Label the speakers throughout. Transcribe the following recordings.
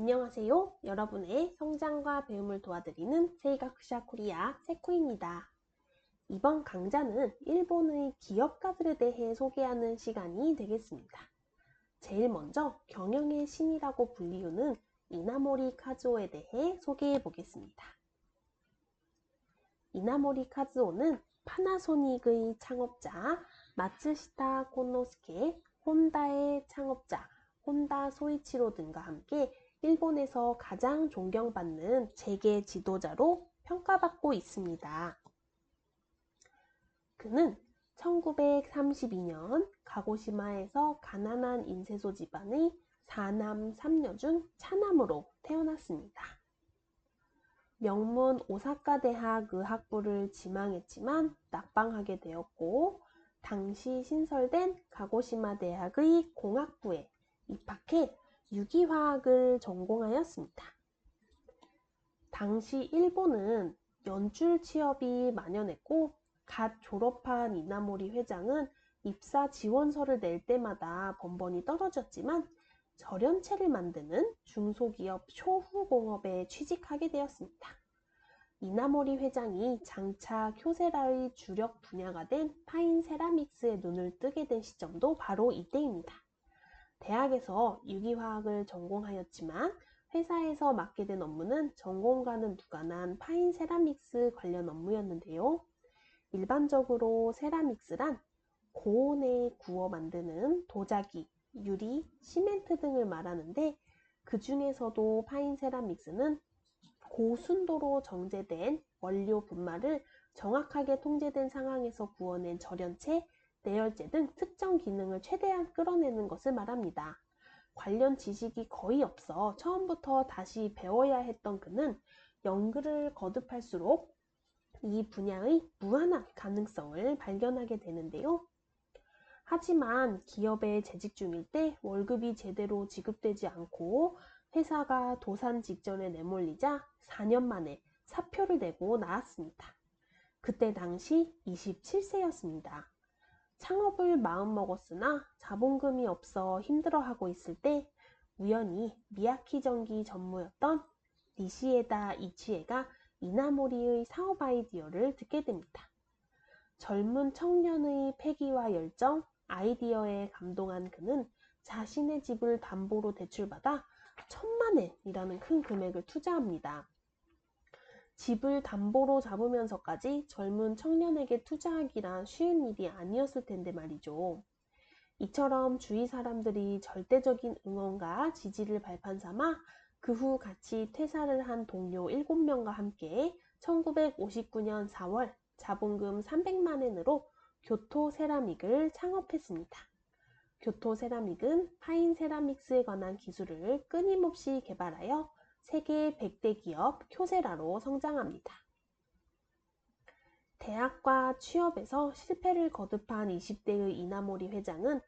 Speaker 1: 안녕하세요. 여러분의 성장과 배움을 도와드리는 세이가쿠샤 코리아 세코입니다. 이번 강좌는 일본의 기업가들에 대해 소개하는 시간이 되겠습니다. 제일 먼저 경영의 신이라고 불리우는 이나모리 카즈오에 대해 소개해 보겠습니다. 이나모리 카즈오는 파나소닉의 창업자 마츠시타 코노스케, 혼다의 창업자 혼다 소이치로 등과 함께 일본에서 가장 존경받는 재계 지도자로 평가받고 있습니다. 그는 1932년 가고시마에서 가난한 인세소 집안의 4남 3녀 중 차남으로 태어났습니다. 명문 오사카 대학 의학부를 지망했지만 낙방하게 되었고, 당시 신설된 가고시마 대학의 공학부에 입학해 유기화학을 전공하였습니다. 당시 일본은 연출 취업이 만연했고, 갓 졸업한 이나모리 회장은 입사 지원서를 낼 때마다 번번이 떨어졌지만 절연체를 만드는 중소기업 쇼후공업에 취직하게 되었습니다. 이나모리 회장이 장차 쿄세라의 주력 분야가 된 파인 세라믹스에 눈을 뜨게 된 시점도 바로 이때입니다. 대학에서 유기화학을 전공하였지만 회사에서 맡게 된 업무는 전공과는 무관한 파인 세라믹스 관련 업무였는데요. 일반적으로 세라믹스란 고온에 구워 만드는 도자기, 유리, 시멘트 등을 말하는데, 그 중에서도 파인 세라믹스는 고순도로 정제된 원료 분말을 정확하게 통제된 상황에서 구워낸 절연체, 내열제 등 특정 기능을 최대한 끌어내는 것을 말합니다. 관련 지식이 거의 없어 처음부터 다시 배워야 했던 그는 연글을 거듭할수록 이 분야의 무한한 가능성을 발견하게 되는데요. 하지만 기업에 재직 중일 때 월급이 제대로 지급되지 않고 회사가 도산 직전에 내몰리자 4년 만에 사표를 내고 나왔습니다. 그때 당시 27세였습니다. 창업을 마음먹었으나 자본금이 없어 힘들어하고 있을 때 우연히 미야키 전기 전무였던 니시에다 이치에가 이나모리의 사업 아이디어를 듣게 됩니다. 젊은 청년의 패기와 열정, 아이디어에 감동한 그는 자신의 집을 담보로 대출받아 1,000만 엔이라는 큰 금액을 투자합니다. 집을 담보로 잡으면서까지 젊은 청년에게 투자하기란 쉬운 일이 아니었을 텐데 말이죠. 이처럼 주위 사람들이 절대적인 응원과 지지를 발판 삼아 그 후 같이 퇴사를 한 동료 7명과 함께 1959년 4월 자본금 300만 엔으로 교토 세라믹을 창업했습니다. 교토 세라믹은 파인 세라믹스에 관한 기술을 끊임없이 개발하여 세계 100대 기업 쿄세라로 성장합니다. 대학과 취업에서 실패를 거듭한 20대의 이나모리 회장은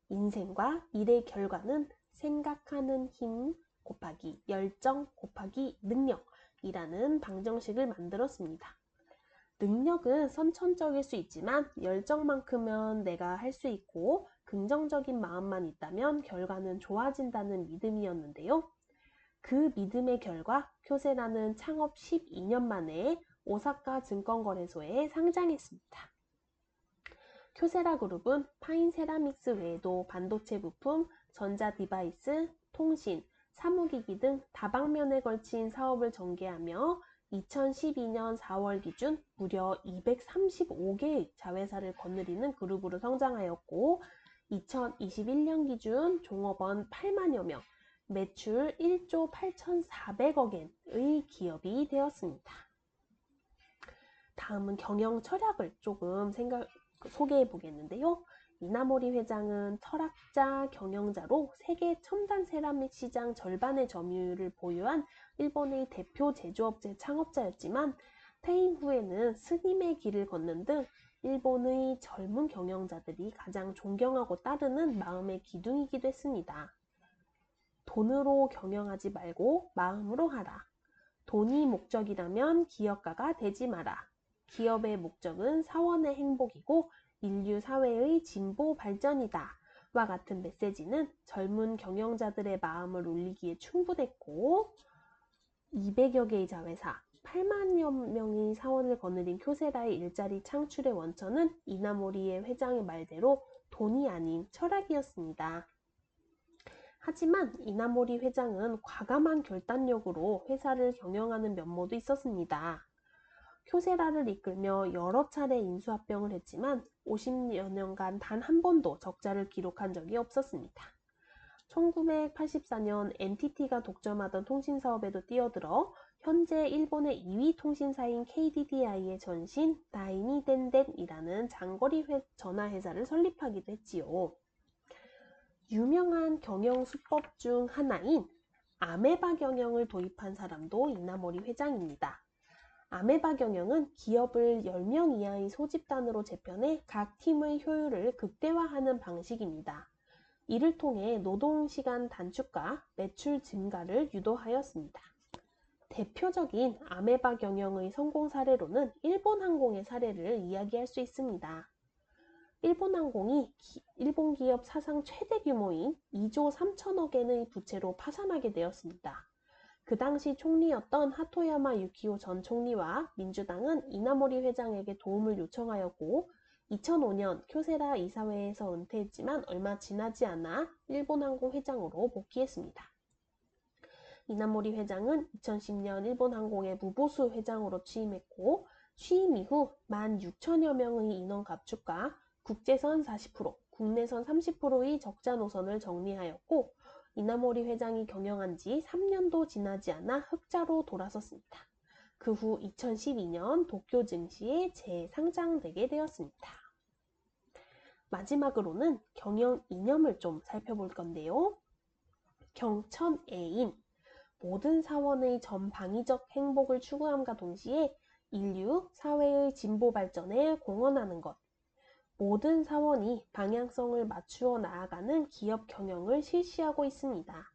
Speaker 1: 인생과 일의 결과는 생각하는 힘 곱하기 열정 곱하기 능력이라는 방정식을 만들었습니다. 능력은 선천적일 수 있지만 열정만큼은 내가 할 수 있고 긍정적인 마음만 있다면 결과는 좋아진다는 믿음이었는데요. 그 믿음의 결과 쿄세라는 창업 12년 만에 오사카 증권거래소에 상장했습니다. 쿄세라 그룹은 파인 세라믹스 외에도 반도체 부품, 전자 디바이스, 통신, 사무기기 등 다방면에 걸친 사업을 전개하며 2012년 4월 기준 무려 235개의 자회사를 거느리는 그룹으로 성장하였고, 2021년 기준 종업원 8만여 명, 매출 1조 8,400억 엔의 기업이 되었습니다. 다음은 경영 철학을 조금 소개해 보겠는데요. 이나모리 회장은 철학자, 경영자로 세계 첨단 세라믹 시장 절반의 점유율을 보유한 일본의 대표 제조업체 창업자였지만 퇴임 후에는 스님의 길을 걷는 등 일본의 젊은 경영자들이 가장 존경하고 따르는 마음의 기둥이기도 했습니다. 돈으로 경영하지 말고 마음으로 하라. 돈이 목적이라면 기업가가 되지 마라. 기업의 목적은 사원의 행복이고 인류 사회의 진보 발전이다. 같은 메시지는 젊은 경영자들의 마음을 울리기에 충분했고 200여 개의 자회사, 8만여 명의 사원을 거느린 쿄세라의 일자리 창출의 원천은 이나모리의 회장의 말대로 돈이 아닌 철학이었습니다. 하지만 이나모리 회장은 과감한 결단력으로 회사를 경영하는 면모도 있었습니다. 쿄세라를 이끌며 여러 차례 인수합병을 했지만 50여 년간 단 한 번도 적자를 기록한 적이 없었습니다. 1984년 NTT가 독점하던 통신사업에도 뛰어들어 현재 일본의 2위 통신사인 KDDI의 전신 다이니 덴덴이라는 장거리 전화회사를 설립하기도 했지요. 유명한 경영 수법 중 하나인 아메바 경영을 도입한 사람도 이나모리 회장입니다. 아메바 경영은 기업을 10명 이하의 소집단으로 재편해 각 팀의 효율을 극대화하는 방식입니다. 이를 통해 노동시간 단축과 매출 증가를 유도하였습니다. 대표적인 아메바 경영의 성공 사례로는 일본항공의 사례를 이야기할 수 있습니다. 일본항공이 일본 기업 사상 최대 규모인 2조 3천억 엔의 부채로 파산하게 되었습니다. 그 당시 총리였던 하토야마 유키오 전 총리와 민주당은 이나모리 회장에게 도움을 요청하였고 2005년 쿄세라 이사회에서 은퇴했지만 얼마 지나지 않아 일본항공 회장으로 복귀했습니다. 이나모리 회장은 2010년 일본항공의 무보수 회장으로 취임했고 취임 이후 16,000여 명의 인원 감축과 국제선 40%, 국내선 30%의 적자 노선을 정리하였고 이나모리 회장이 경영한 지 3년도 지나지 않아 흑자로 돌아섰습니다. 그 후 2012년 도쿄 증시에 재상장되게 되었습니다. 마지막으로는 경영 이념을 좀 살펴볼 건데요. 경천애인, 모든 사원의 전방위적 행복을 추구함과 동시에 인류, 사회의 진보 발전에 공헌하는 것, 모든 사원이 방향성을 맞추어 나아가는 기업 경영을 실시하고 있습니다.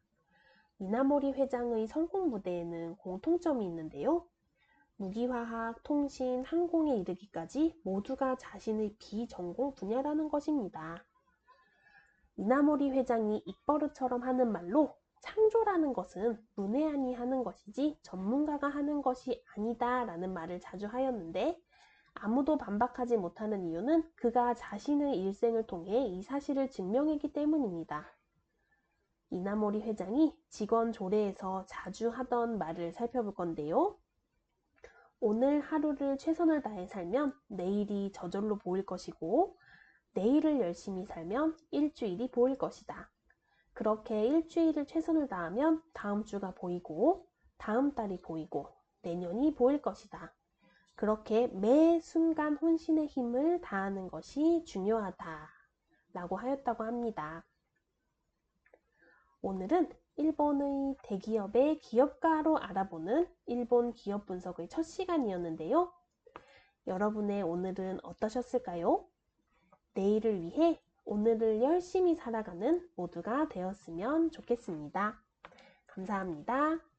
Speaker 1: 이나모리 회장의 성공 무대에는 공통점이 있는데요. 무기화학, 통신, 항공에 이르기까지 모두가 자신의 비전공 분야라는 것입니다. 이나모리 회장이 입버릇처럼 하는 말로 창조라는 것은 문외한이 하는 것이지 전문가가 하는 것이 아니다 라는 말을 자주 하였는데 아무도 반박하지 못하는 이유는 그가 자신의 일생을 통해 이 사실을 증명했기 때문입니다. 이나모리 회장이 직원 조례에서 자주 하던 말을 살펴볼 건데요. 오늘 하루를 최선을 다해 살면 내일이 저절로 보일 것이고 내일을 열심히 살면 일주일이 보일 것이다. 그렇게 일주일을 최선을 다하면 다음 주가 보이고 다음 달이 보이고 내년이 보일 것이다. 그렇게 매 순간 혼신의 힘을 다하는 것이 중요하다 라고 하였다고 합니다. 오늘은 일본의 대기업의 기업가로 알아보는 일본 기업 분석의 첫 시간이었는데요. 여러분의 오늘은 어떠셨을까요? 내일을 위해 오늘을 열심히 살아가는 모두가 되었으면 좋겠습니다. 감사합니다.